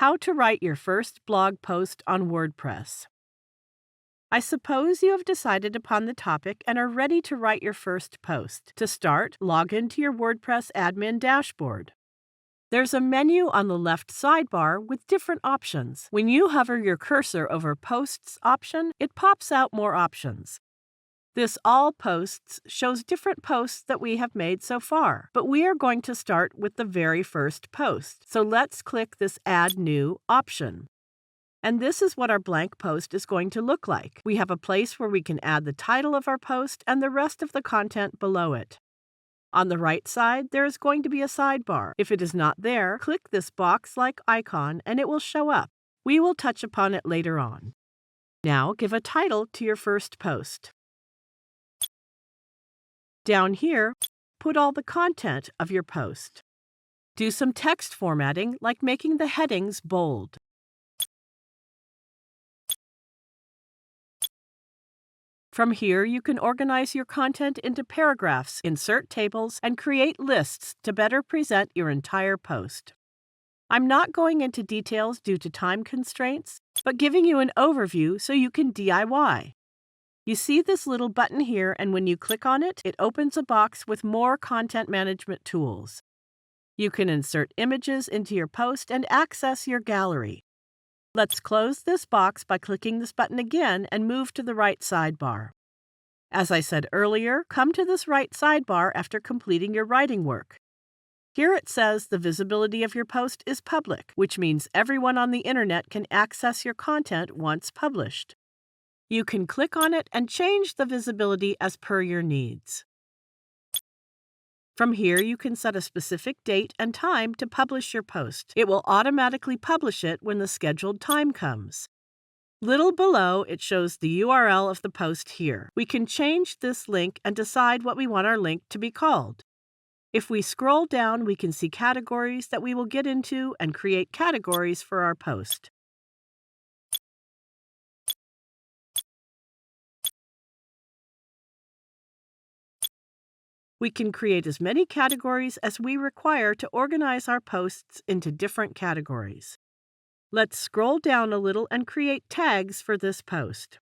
How to write your first blog post on WordPress. I suppose you have decided upon the topic and are ready to write your first post. To start, log into your WordPress admin dashboard. There's a menu on the left sidebar with different options. When you hover your cursor over Posts option, it pops out more options. This All Posts shows different posts that we have made so far, but we are going to start with the very first post. So let's click this Add New option. And this is what our blank post is going to look like. We have a place where we can add the title of our post and the rest of the content below it. On the right side, there is going to be a sidebar. If it is not there, click this box-like icon and it will show up. We will touch upon it later on. Now give a title to your first post. Down here, put all the content of your post. Do some text formatting, like making the headings bold. From here, you can organize your content into paragraphs, insert tables, and create lists to better present your entire post. I'm not going into details due to time constraints, but giving you an overview so you can DIY. You see this little button here, and when you click on it, it opens a box with more content management tools. You can insert images into your post and access your gallery. Let's close this box by clicking this button again and move to the right sidebar. As I said earlier, come to this right sidebar after completing your writing work. Here it says the visibility of your post is public, which means everyone on the internet can access your content once published. You can click on it and change the visibility as per your needs. From here, you can set a specific date and time to publish your post. It will automatically publish it when the scheduled time comes. Little below, it shows the URL of the post here. We can change this link and decide what we want our link to be called. If we scroll down, we can see categories that we will get into and create categories for our post. We can create as many categories as we require to organize our posts into different categories. Let's scroll down a little and create tags for this post.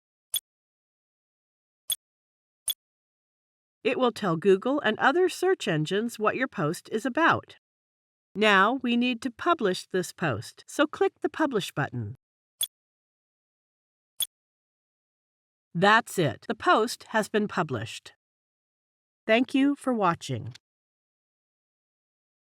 It will tell Google and other search engines what your post is about. Now we need to publish this post, so click the Publish button. That's it. The post has been published. Thank you for watching.